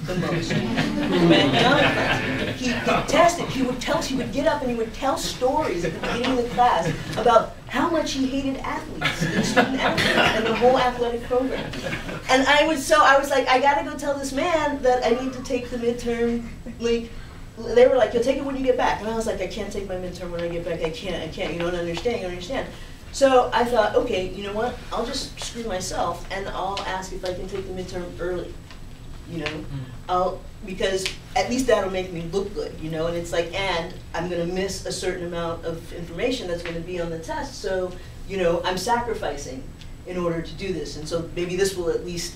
the most. He tested, he would get up and he would tell stories at the beginning of the class about how much he hated athletes, and student athletes, and the whole athletic program. And I was like, I gotta go tell this man that I need to take the midterm, like, they were like, you'll take it when you get back. And I was like, I can't take my midterm when I get back, I can't, you don't understand. So I thought, okay, you know what, I'll just screw myself and I'll ask if I can take the midterm early, you know, because at least that'll make me look good, you know, and it's like, and I'm gonna miss a certain amount of information that's gonna be on the test, so, you know, I'm sacrificing in order to do this, and so maybe this will at least,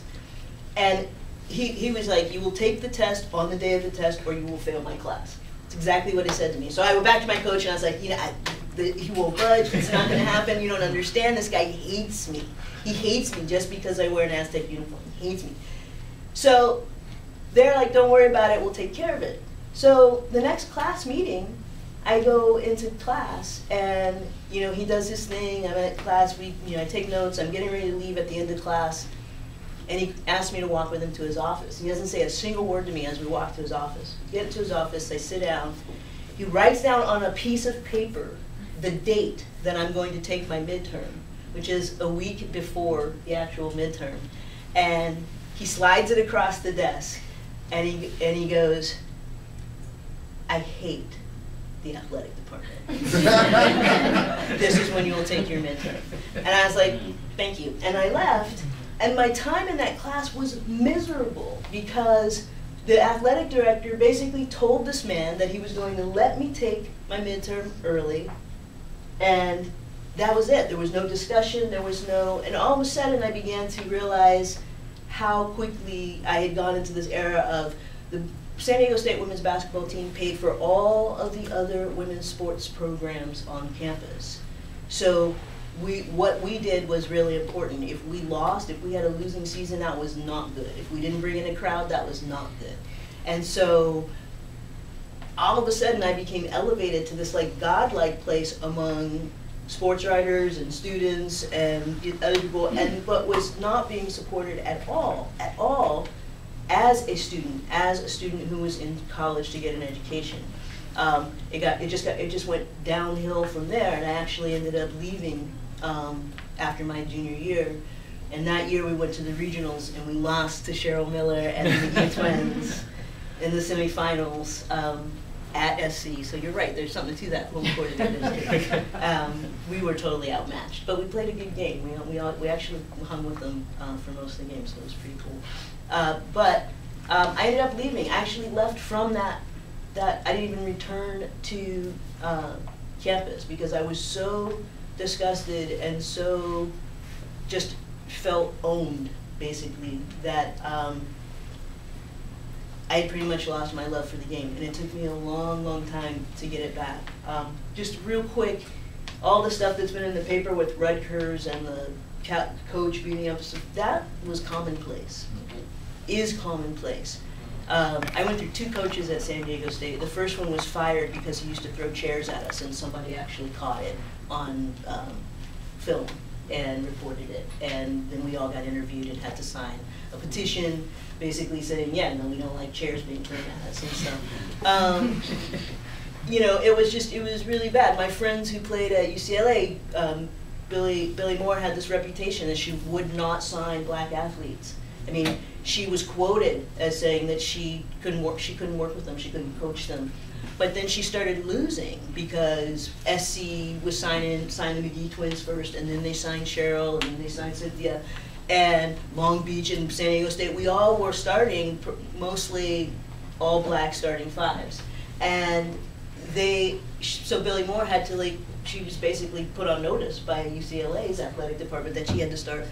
and he was like, you will take the test on the day of the test or you will fail my class. It's exactly what he said to me. So I went back to my coach and I was like, you know, he won't budge, it's not gonna happen, you don't understand, this guy hates me. He hates me just because I wear an Aztec uniform, he hates me. So they're like, don't worry about it, we'll take care of it. So the next class meeting, I go into class and, you know, he does his thing, I'm at class, I take notes, I'm getting ready to leave at the end of class, and he asked me to walk with him to his office. He doesn't say a single word to me as we walk to his office. We get to his office, I sit down, he writes down on a piece of paper the date that I'm going to take my midterm, which is a week before the actual midterm. And he slides it across the desk, and he goes, I hate the athletic department. This is when you will take your midterm. And I was like, thank you. And I left, and my time in that class was miserable because the athletic director basically told this man that he was going to let me take my midterm early, and that was it. There was no discussion, there was no, and all of a sudden I began to realize how quickly I had gone into this era of the San Diego State women's basketball team paid for all of the other women's sports programs on campus. So what we did was really important. If we lost, if we had a losing season, that was not good. If we didn't bring in a crowd, that was not good. And so all of a sudden I became elevated to this like godlike place among sports writers and students and other people, and but was not being supported at all, as a student who was in college to get an education. It just went downhill from there, and I actually ended up leaving after my junior year. And that year we went to the regionals and we lost to Cheryl Miller and the McGee twins in the semifinals at SC. So you're right, there's something to that home court advantage. We were totally outmatched, but we played a good game. We actually hung with them for most of the game, so it was pretty cool. But I ended up leaving. I actually left from that I didn't even return to campus because I was so disgusted and so just felt owned, basically, that I had pretty much lost my love for the game, and it took me a long, long time to get it back. Just real quick, all the stuff that's been in the paper with Rutgers and the coach beating up, that was commonplace, is commonplace. I went through 2 coaches at San Diego State. The first one was fired because he used to throw chairs at us, and somebody actually caught it on film and reported it. And then we all got interviewed and had to sign a petition basically saying, yeah, no, we don't like chairs being thrown at us and stuff. You know, it was really bad. My friends who played at UCLA, Billy Moore had this reputation that she would not sign black athletes. I mean, she was quoted as saying that she couldn't work with them, she couldn't coach them. But then she started losing because SC was signed the McGee twins first, and then they signed Cheryl, and then they signed Cynthia, and Long Beach and San Diego State. We all were starting mostly all black starting fives, and so Billy Moore had to she was basically put on notice by UCLA's athletic department that she had to start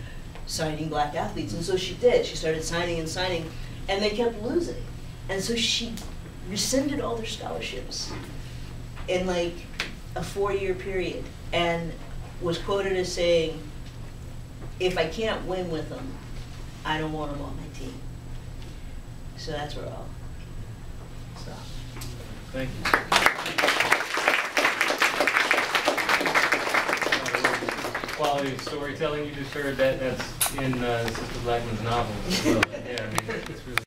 signing black athletes, and so she did. She started signing and signing, and they kept losing, and so she rescinded all their scholarships in like a 4-year period, and was quoted as saying, if I can't win with them, I don't want them on my team. So that's where I'll stop. Thank you. Quality of storytelling you just heard, that's in Sister Blackman's novel. So, yeah, I mean, it's really